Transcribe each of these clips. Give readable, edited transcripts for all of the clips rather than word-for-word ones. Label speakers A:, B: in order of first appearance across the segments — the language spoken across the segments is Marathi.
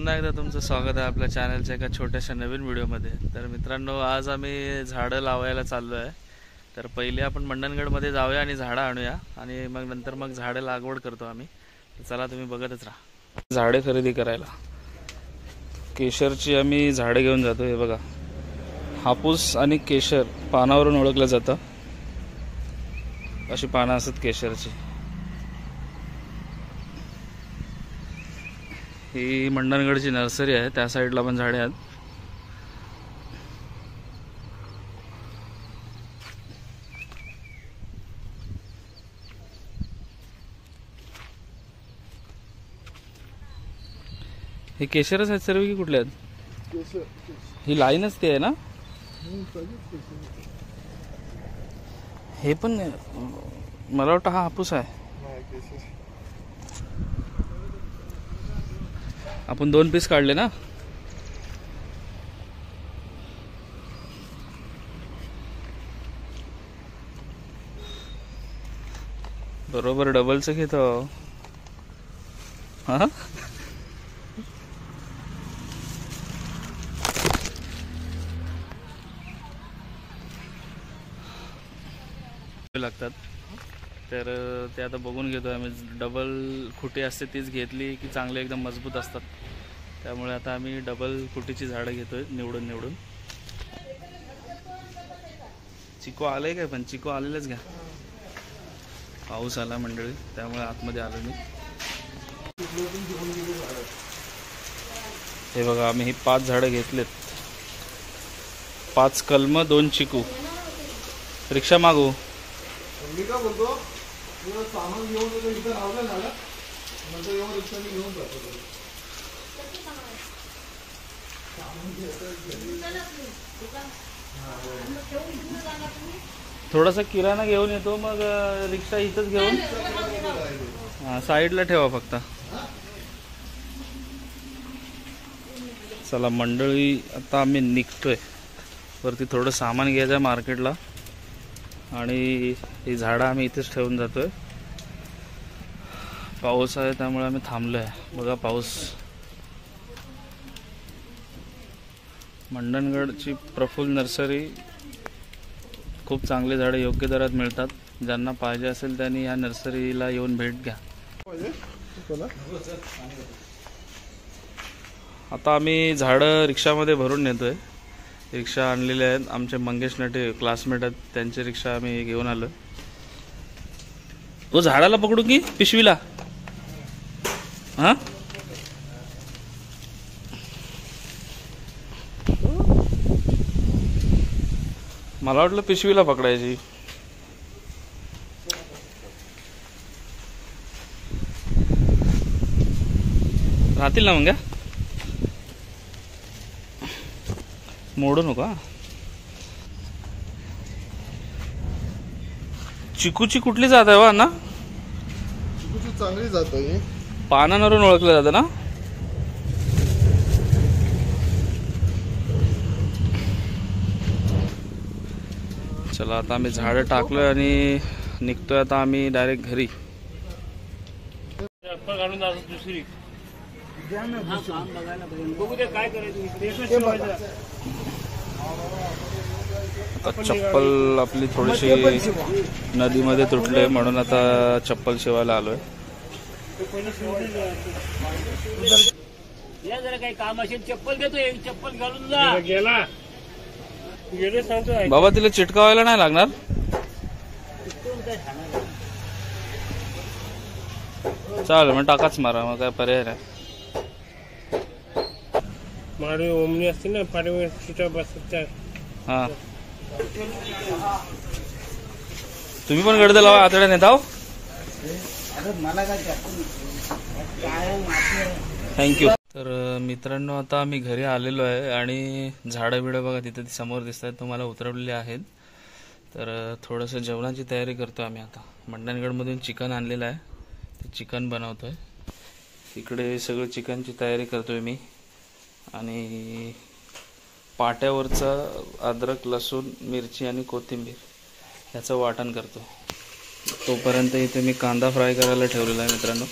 A: पुन्हा एकदा तुमचं स्वागत आहे आपल्या चॅनलच्या एका छोट्याशा नवीन व्हिडिओमध्ये। तर मित्रांनो, आज आम्ही झाडं लावायला चाललो आहे। तर पहिले आपण मंडणगडमध्ये जाऊया आणि झाडं आणूया आणि नंतर झाडं लागवड करतो आम्ही। तर चला, तुम्ही बघतच राहा। झाडे खरेदी करायला केशरची आम्ही झाडे घेऊन जातो। हे बघा, हापूस आणि केशर पानावरून ओळखलं जातं। अशी पानं असतात केशरची। ही मंडणगडची नर्सरी आहे, त्या साईडला पण झाडे आहेत। हे केशरच आहेत सर्व की कुठले आहेत? ही लाईनच ते आहे ना? हे पण मला वाटतं हा हापूस आहे। आपण 2 पीस काढले ना? बरोबर डबलचं घेतो। हा, लागतात तर ते आता बघून घेतो आम्ही। डबल खुटी असते तीच घेतली की चांगले एकदम मजबूत असतात, त्यामुळे आता आम्ही डबल खुटीची झाडं घेतोय निवडून। चिको आलंय काय? पण चिको आलेलंच घ्या। पाऊस आला मंडळी, त्यामुळे आतमध्ये आलो मी। हे बघा, आम्ही ही 5 झाडं घेतलेत। 5 कलम, 2 चिकू। रिक्षा मागू?
B: मी काय बोलतो, तुला सामान घेऊन इथं लावलं झालं नंतर येऊन रिक्षाने घेऊन जातो।
A: थोडासा किराणा घेऊन येतो, मग रिक्षा इथंच घेऊन साईडला ठेवा फक्त। चला मंडळी, आता आम्ही निघतोय वरती। थोडं सामान घ्यायचं आहे मार्केटला आणि ही झाडं आम्ही इथेच ठेवून जातोय। पाऊस आहे त्यामुळे आम्ही थांबलोय। बघा पाऊस। मंडणगडची प्रफुल्ल नर्सरी, खूप चांगले झाडे योग्य दरात मिळतात। ज्यांना पाहिजे असेल त्यांनी या नर्सरीला येऊन भेट घ्या। आता आम्ही झाडं रिक्षामध्ये भरून नेतोय। रिक्षा आणलेले आहेत, आमचे मंगेश नटे क्लासमेट आहेत, त्यांची रिक्षा आम्ही घेऊन आलो। तो झाडाला पकडू की पिशवीला? हा, मला वाटलं पिशवीला पकडायची। राहतील ना मग? मोडू नका। चिकूची कुठली जात आहे वा ना?
B: चिकूची चांगली जात आहे,
A: पानांवरून ओळखलं जातं ना? चला, आता आम्ही झाडं टाकलोय आणि निघतोय आता आम्ही डायरेक्ट घरी। दुसरी चप्पल आपली थोडीशी नदीमध्ये तुटले, म्हणून आता चप्पल शिवायला आलोय।
C: जरा काही काम असेल चप्पल देतो, एक चप्पल घालून जा। गेला
A: बाबा, तिला चिटकावायला नाही लागणार? चालेल मग, टाकाच मारा, मग काय पर्याय नाही।
C: मारे ओमनी असते ना पाठीवर सीटा बसतात।
A: हा, तुम्ही पण गर्द लावा, आतड्या नेताव। थँक्यू। तर मित्रांनो, आता आम्ही घरी आलेलो आहे आणि झाडं बिडं बघा तिथे समोर दिसत आहेत, तुम्हाला उतरवलेले आहेत। तर थोडंसं जेवणाची तयारी करतो आम्ही आता। मंडणगडमधून चिकन आणलेलं आहे, ते चिकन बनवतोय। इकडे सगळं चिकनची तयारी करतोय मी आणि पाट्यावरचा अद्रक, लसूण, मिरची आणि कोथिंबीर याचं वाटण करतो। तोपर्यंत इथे मी कांदा फ्राय करायला ठेवलेला आहे मित्रांनो।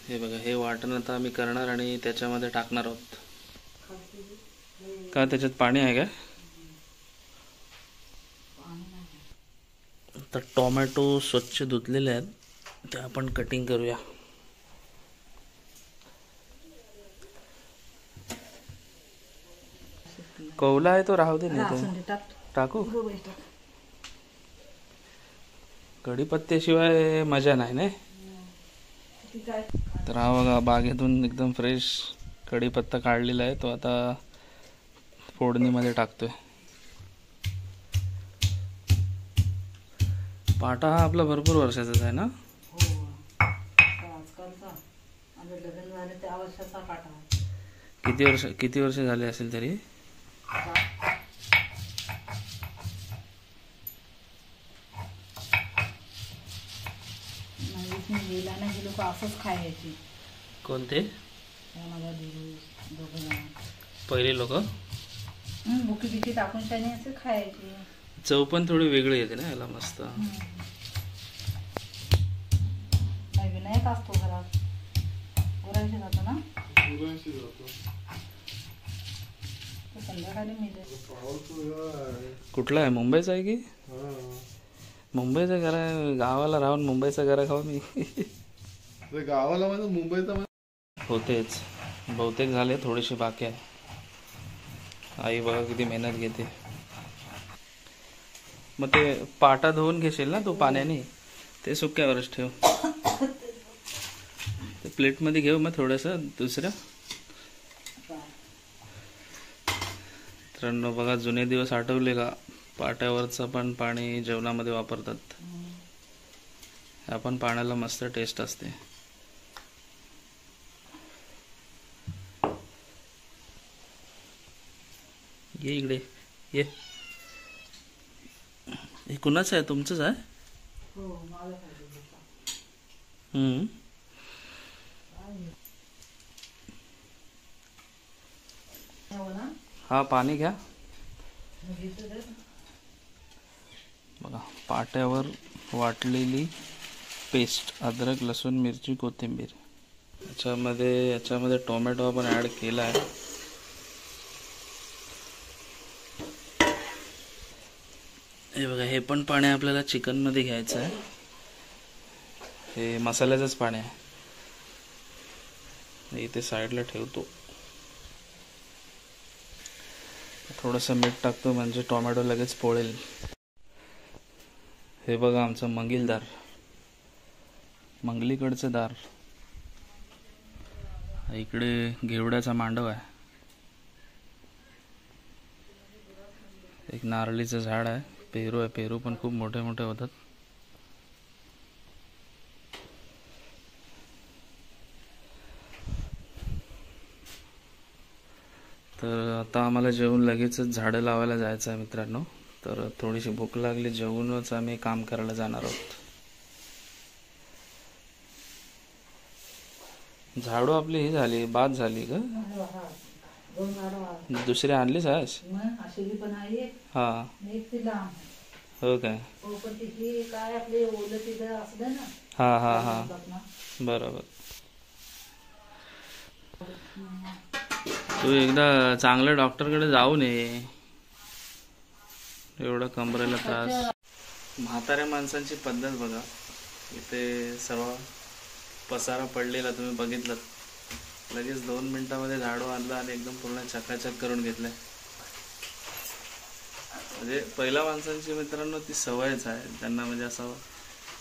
A: हे बघा, हे वाटण आता आम्ही करणार आणि त्याच्यामध्ये टाकणार आहोत. का त्याच्यात पाणी आहे काय? तर टोमॅटो स्वच्छ धुतलेले आहेत, ते आपण कटिंग करूया. कौला आहे तो राहू दे, नाही तर टाकू. कढीपत्त्याशिवाय मजा नाही ना. तर हा बघा, बागेतून एकदम फ्रेश कढीपत्ता काढलेला आहे, तो आता फोडणीमध्ये टाकतोय. पाटा हा आपला भरपूर वर्षाचाच आहे ना. किती वर्ष झाले असेल तरी.
D: असंच खायची.
A: कोणते पहिले लोक
D: बुकी बिकी टाकून शाने असे खायचे.
A: चव पण थोडी वेगळी येते ना याला, मस्त.
D: विनायक असतो घरात, गुरांशी जातो ना. संध्याकाळी
A: कुठला आहे, मुंबईचा आहे की? मुंबईचं घर आहे, गावाला राहून मुंबईचं घर खावा मी.
B: गावाला म्हणजे मुंबईचा
A: होतेच, बहुतेक झाले, थोडीशी बाकी आहे. आई बघा किती मेहनत घेते. मग ते पाटा धुवून घेशील ना तू पाण्याने, ते सुक्यावरच ठेव. ते प्लेटमध्ये घेऊ मग थोडंसं दुसरं. मित्रांनो बघा, जुने दिवस आठवले का? पाट्यावरचं पण पाणी जेवणामध्ये वापरतात. ह्या पण पाण्याला मस्त टेस्ट असते. ये इकडे ये. हे कुणाचं आहे, तुमचंच आहे? हा, पाणी घ्या. बघा, पाट्यावर वाटलेली पेस्ट, अद्रक, लसूण, मिरची, कोथिंबीर. याच्यामध्ये टोमॅटो आपण ॲड केला आहे. हे बघा, हे पण पाणी आपल्याला चिकनमध्ये घ्यायचं आहे. हे मसाल्याचंच पाणी आहे. इथे साईडला ठेवतो. थोडंसं मीठ टाकतो म्हणजे टोमॅटो लगेच पोळेल. हे बघा, आमचं मंगील दार, मंगलीकडचं दार. इकडे घेवड्याचा मांडव आहे. एक नारळीचं झाड आहे, पेरू आहे. पेरू पण खूप मोठे मोठे होतात. तर आता आम्हाला जेवून लगेचच झाडं लावायला जायचं आहे मित्रांनो. तर थोडीशी भूक लागली, जेवूनच आम्ही काम करायला जाणार आहोत. झाडू आपली ही झाली, बाद झाली का? दुसरी आणलीच आहेस? हा, हो काय? हा हा हा, बरोबर. तू एकदा चांगल्या डॉक्टरकडे जाऊन ये. एवढा कमरेला त्रास. म्हाताऱ्या माणसांची पद्धत बघा. इथे सर्व पसारा पडलेला तुम्ही बघितलं. लगेच 2 मिनिटामध्ये झाडू आणला आणि एकदम पूर्ण चकाचक करून घेतलंय. म्हणजे पहिल्या माणसांची मित्रांनो ती सवयच आहे त्यांना. म्हणजे असं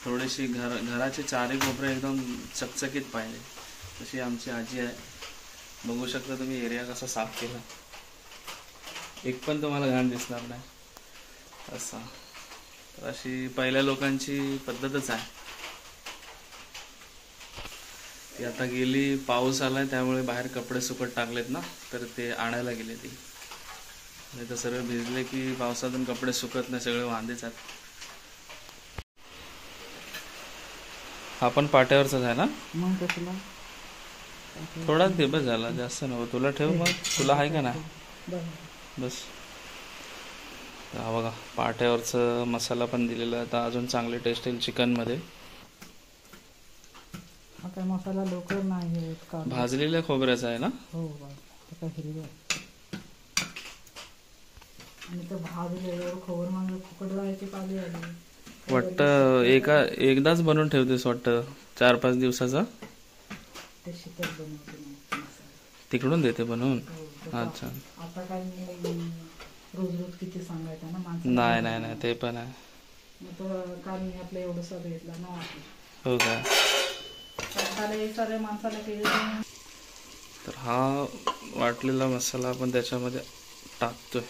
A: थोडीशी घराचे चारी कोपरे एकदम चकचकीत पाहिजे, तशी आमची आजी आहे. बघू शकता तुम्ही एरिया कसा साफ केला, एक पण तुम्हाला घाण दिसणार नाही असा. तर अशी पहिल्या लोकांची पद्धतच आहे. ती आता गेली, पाऊस आलाय त्यामुळे बाहेर कपडे सुकत टाकलेत ना, तर ते आणायला गेले. ती नाही तर सर्व भिजले की पावसातून कपडे सुकत नाही, सगळे वांदेच आहेत. हा पण पाट्यावरचाच आहे ना? थोडाच घे, बस झाला, जास्त नको. तुला ठेव मग, तुला आहे का नाही? बस. हा बघा, पाट्यावरचं मसाला पण दिलेला आहे. आता अजून चांगली टेस्ट येईल चिकनमध्ये.
E: हा काय मसाला लवकर नाही होत का?
A: भाजलेल्या खोबऱ्याचा आहे ना?
E: हो काय हिरवा आणि तर भाजलेल्यावर खोबर मागं फुकट जायची पाली आली
A: वाटतं एकदाच बनवून ठेवतेस वाटतं 4-5 दिवसाचा.
E: ते शीतल बनवते मसाला.
A: तिकडून देते बनवून.
E: हो,
A: अच्छा.
E: आता काय मी रोज किती सांगायचं ना माणसं.
A: नाही ते पण आहे.
E: मग तर काल मी आपलं एवढंसा भेटला ना वाटलं.
A: हो का?
E: सारे माणसाला केले.
A: तर हा वाटलेला मसाला आपण त्याच्यामध्ये टाकतोय.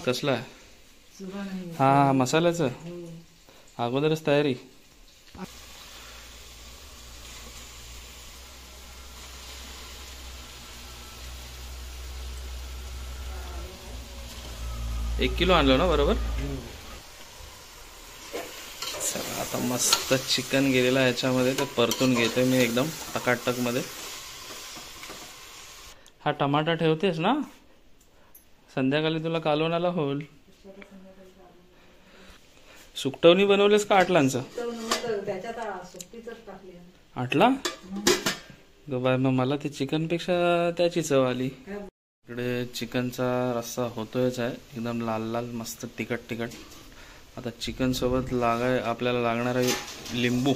A: कसला आहे? हा मसाल्याचं अगोदरच तयारी. एक किलो आणलं ना बरोबर. चला आता मस्त चिकन गेलेलं आहे याच्यामध्ये, ते परतून घेतोय मी एकदम टकाटक मध्ये. हा टमाटा ठेवतेस ना, संध्याकाळी तुला कालवणाला होईल. सुकटवणी बनवलेस का आटलांचं? आटला ग बाय, मग मला ती चिकन पेक्षा त्याची चव आली. इकडे चिकनचा रस्सा होतोयच आहे, एकदम लाल लाल मस्त तिखट. आता चिकन सोबत आपल्याला लागणारा लिंबू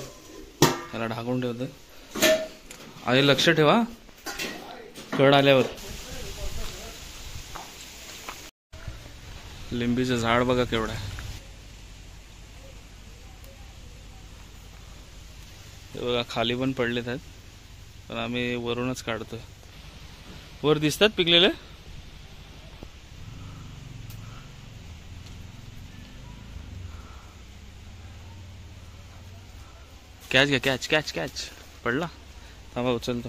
A: त्याला ढाकून ठेवतोय. आणि लक्ष ठेवा कड आल्यावर. लिंबीचं झाड बघा केवढं आहे. हे बघा खाली पण पडलेत आहेत, पण आम्ही वरूनच काढतोय. वर दिसतात पिकलेले. कॅच घ्या, कॅच पडला. थांबा उचलतो.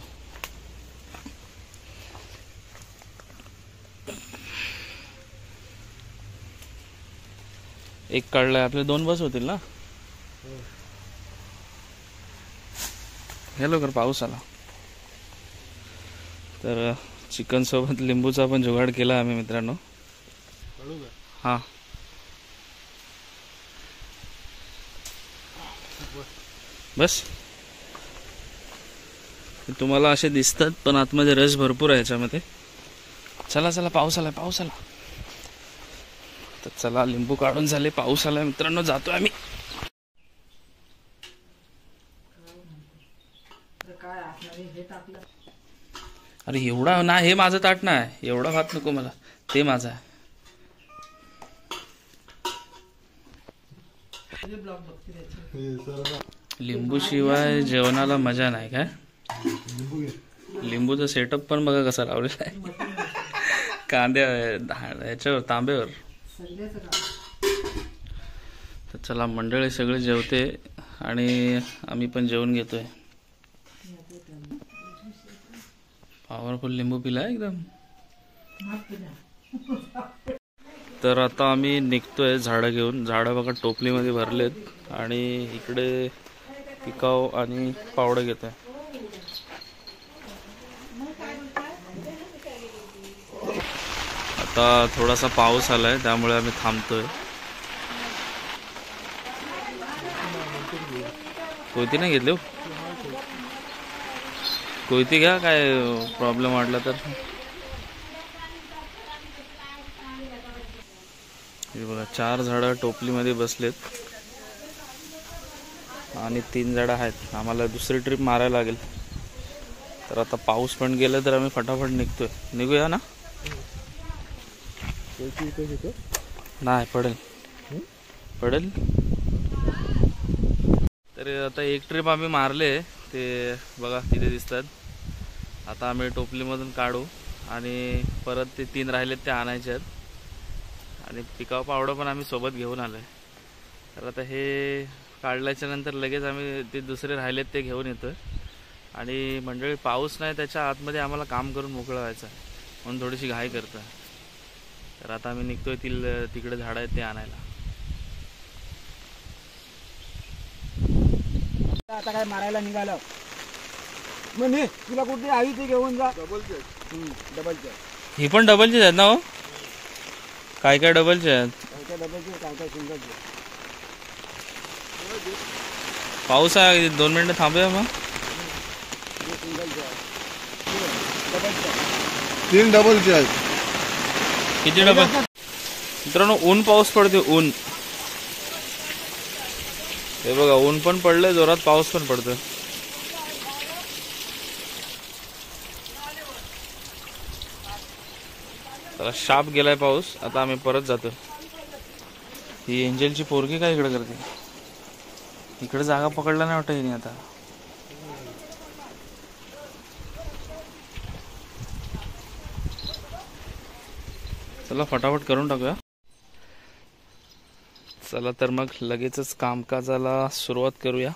A: एक काढलाय, आपले 2 बस होतील ना. हे लवकर पाऊस आला. तर चिकन सोबत लिंबूचा पण जुगाड केला आम्ही मित्रांनो. हा बस. तुम्हाला असे दिसतात पण आतमध्ये रस भरपूर आहे याच्यामध्ये. चला पाऊस आला. तर चला लिंबू काढून झाले, पाऊस आला मित्रांनो, जातोय आम्ही. अरे एवढा ना, हे माझं ताट नाही, एवढा भात नको मला, ते माझं आहे. लिंबू शिवाय जेवणाला मजा नाही काय. लिंबूचा सेटअप पण बघा कसा लावलेला आहे, कांद्या याच्यावर तांब्यावर. तर चला मंडळी सगळे जेवते आणि आम्ही पण जेवून घेतोय. पॉवरफुल लिंबू पिला एकदम. तर आता आम्ही निघतोय झाडं घेऊन. झाडं बघा टोपलीमध्ये भरलेत आणि इकडे पिकाव आणि पावडं घेतोय. आता थोडासा पाऊस आलाय त्यामुळे आम्ही थांबतोय. कोयती नाही घेतली, कोयती घ्या, काय प्रॉब्लेम वाटला तर. हे बघा 4 झाडं टोपलीमध्ये बसलेत आणि 3 झाडं आहेत. आम्हाला दुसरी ट्रिप मारायला लागेल. तर आता पाऊस पण गेला तर आम्ही फटाफट निघूया ना. नाही पडेल. तर आता एक ट्रिप आम्ही मारले, ते बघा तिथे दिसतात. आता आम्ही टोपलीमधून काढू आणि परत ते 3 राहिलेत ते आणायचे आहेत. आणि पिकाव पावडं पण आम्ही सोबत घेऊन आलोय. तर आता हे काढल्याच्या नंतर लगेच आम्ही ते दुसरे राहिलेत ते घेऊन येतोय. आणि मंडळी पाऊस नाही, त्याच्या आतमध्ये आम्हाला काम करून मोकळं व्हायचं आहे, म्हणून थोडीशी घाई करतोय. तर आता आम्ही निघतोय तिकडे झाडं आहेत ते आणायला.
C: आता काय मारायला निघालो म्हणे, तुला कुठे हवी ती घेऊन जा. Double check.
A: ही पण डबलचीच आहेत ना हो? काय डबलचे आहेत?
C: काय डबलचे, काय सिंगलचे.
A: पाऊस आहे, 2 मिनिटं थांबूया मग.
B: 3 डबलचे आहेत.
A: किती डबल मित्रांनो? ऊन पाऊस पडते, ऊन. हे बघा, ऊन पण पडलंय जोरात, पाऊस पण पडतोय. त्याला शाप गेलाय पाऊस. आता आम्ही परत जातो. ही एंजलची पोरगी काय इकडे करते? इकडे जागा पकडला नाही वाटत हिने आता. चला फटाफट करून टाकूया. चला तर मग लगेचच कामकाजाला सुरुवात करूया.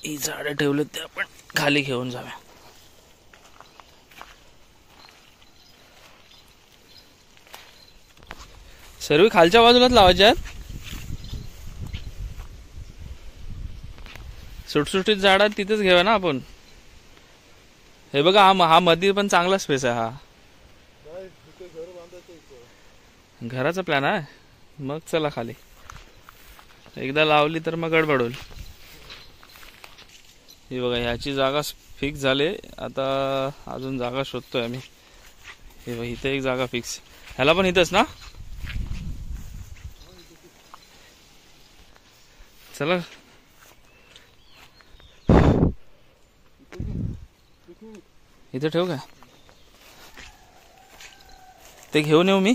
A: ही झाडं ठेवले ते आपण खाली घेऊन जाऊया. सर्व खालच्या बाजूलाच लावायच्या आहेत. सुटसुटीत झाड आहेत तिथेच घेऊया ना आपण. हे बघा, हा मध्ये पण चांगला स्पेस आहे. हा घराचा प्लॅन आहे. मग चला खाली. एकदा लावली तर मग गडबड होईल. ही बघा, ह्याची जागा फिक्स झाली. आता अजून जागा शोधतोय आम्ही. हे बघा, इथे एक जागा फिक्स. ह्याला पण इथंच ना? चला इथे ठेवू का? ते घेऊन येऊ मी.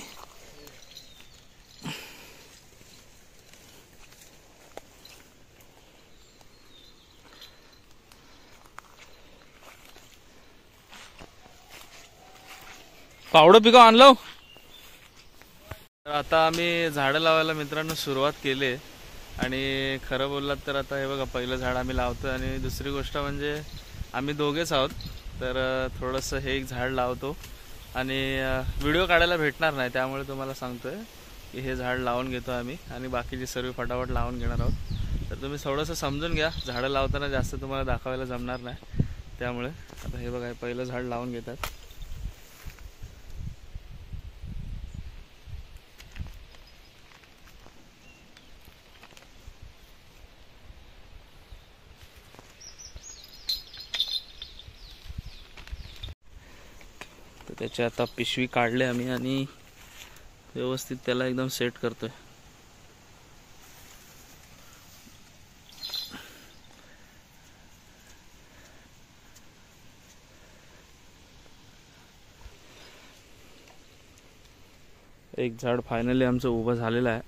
A: पावडं पिकं आणलं. आता आम्ही झाडं लावायला मित्रांनो सुरुवात केली. आणि खरं बोललात तर आता हे बघा, पहिलं झाड आम्ही लावतोय. आणि दुसरी गोष्ट म्हणजे आम्ही दोघेच आहोत. तर थोडंसं हे एक झाड लावतो. आणि व्हिडिओ काढायला भेटणार नाही, त्यामुळे तुम्हाला सांगतोय की हे झाड लावून घेतो आम्ही. आणि बाकीची सर्व फटाफट लावून घेणार आहोत. तर तुम्ही थोडंसं समजून घ्या. झाडं लावताना जास्त तुम्हाला दाखवायला जमणार नाही, त्यामुळे आता हे बघा, पहिलं झाड लावून घेतात. तर त्याची आता पिशवी काढले आम्ही आणि व्यवस्थित त्याला एकदम सेट करतोय. एक झाड फायनली आमचं उभं झालेलं आहे.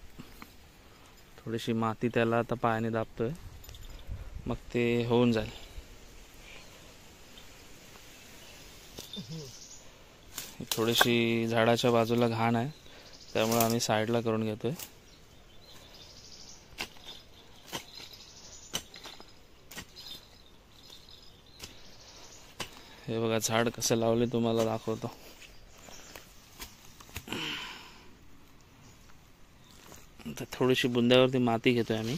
A: थोडीशी माती त्याला आता पायाने दाबतोय, मग ते होऊन जाईल. थोडीशी झाडाच्या बाजूला घाण आहे, त्यामुळे आम्ही साईडला करून घेतोय. हे बघा, झाड कसं लावले तुम्हाला दाखवतो. तर थोडीशी बुंद्यावरती माती घेतोय आम्ही.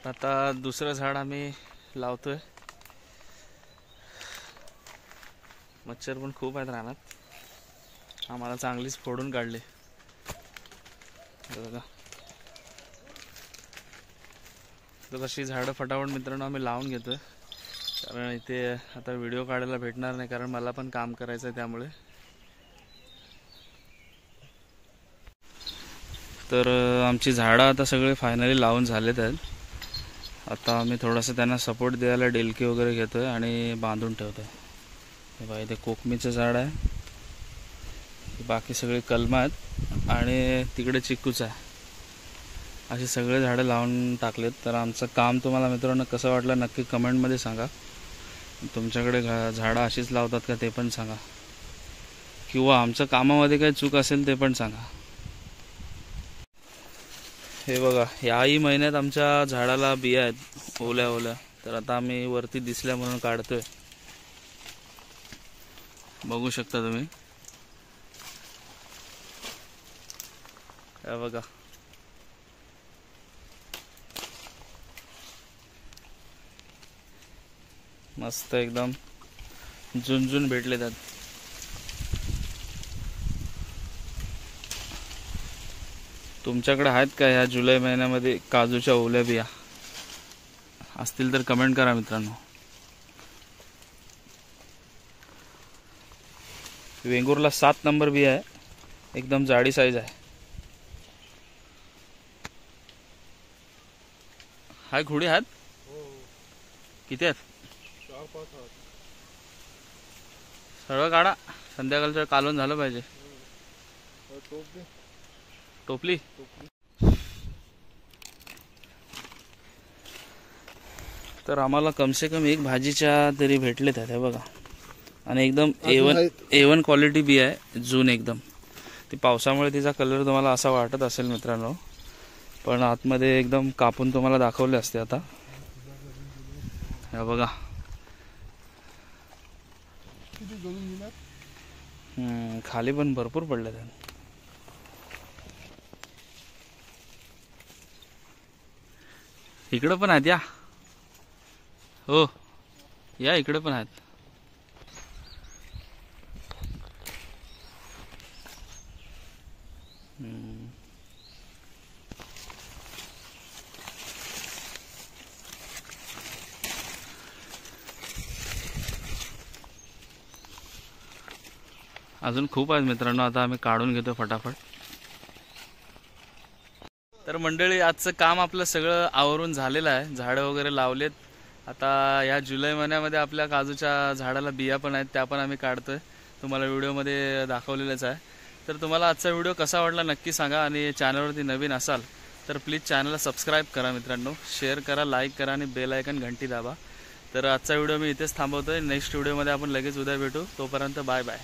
A: आता दुसरं झाड आम्ही लावतोय. मच्छर पण खूप आहेत रानात. आम्हाला चांगलीच फोडून काढले बघा. तर अशी झाडं फटाफट मित्रांनो आम्ही लावून घेतोय. कारण इथे आता व्हिडिओ काढायला भेटणार नाही, कारण मला पण काम करायचं आहे त्यामुळे. तर आमची झाडं आता सगळे फायनली लावून झालेत आहेत. आता आम्ही थोडंसं त्यांना सपोर्ट द्यायला डेलकी वगैरे घेतोय आणि बांधून ठेवतोय. हे बघा, इथे कोकमीचं झाड आहे, बाकी सगळे कलमं आहेत आणि तिकडे चिक्कूचं आहे. अशी सगळे झाडं लावून टाकलेत. तर आमचं काम तुम्हाला मित्रांनो कसं वाटलं नक्की कमेंटमध्ये सांगा. तुमच्याकडे झाडं अशीच लावतात का ते पण सांगा, किंवा आमच्या कामामध्ये काही चूक असेल ते पण सांगा. हे बघा, याही महिन्यात आमच्या झाडाला बिया आहेत ओल्या ओल्या. तर आता आम्ही वरती दिसल्या म्हणून काढतोय. बघू शकता तुम्ही. हे बघा, मस्त एकदम झुंझुन भेटले त्यात. तुमच्याकडे आहेत का ह्या जुलै महिन्यामध्ये काजूच्या ओल्या बिया? असतील तर कमेंट करा मित्रांनो. वेंगुर्ला 7 नंबर बिया आहे, एकदम जाडी साईज आहे. हाय खुडी आहेत? किती आहेत?
B: 4-5 आहेत.
A: सर्व काढा, संध्याकाळचं कालवण झालं पाहिजे. टोपली तर आम्हाला कमसे कम एक भाजीच्या तरी भेटले त्या बघा. आणि एकदम A1 क्वालिटी बी आहे, जून एकदम. ती पावसामुळे तिचा कलर तुम्हाला असा वाटत असेल मित्रांनो, पण आतमध्ये एकदम कापून तुम्हाला दाखवले असते. आता हे बघा, खाली पण भरपूर पडले त्या. इकडे पण आहेत या. हो या, इकडे पण आहेत. अजून खूप आहेत मित्रांनो, आता आम्ही काढून घेतो फटाफट. तर मंडळी, आजचं काम आपलं सगळं आवरून झालेलं आहे. झाडं वगैरे लावलेत. आता या जुलै महिन्यामध्ये आपल्या काजूच्या झाडाला बिया पण आहेत, त्या पण आम्ही काढतोय. तुम्हाला व्हिडिओमध्ये दाखवलेलंच आहे. तर तुम्हाला आजचा व्हिडिओ कसा वाटला नक्की सांगा. आणि चॅनलवरती नवीन असाल तर प्लीज चॅनलला सबस्क्राईब करा मित्रांनो, शेअर करा, लाईक करा आणि बेल आयकन घंटी दाबा. तर आजचा व्हिडिओ मी इथेच थांबवतोय. नेक्स्ट व्हिडिओमध्ये आपण लगेच उद्या भेटू. तोपर्यंत बाय बाय.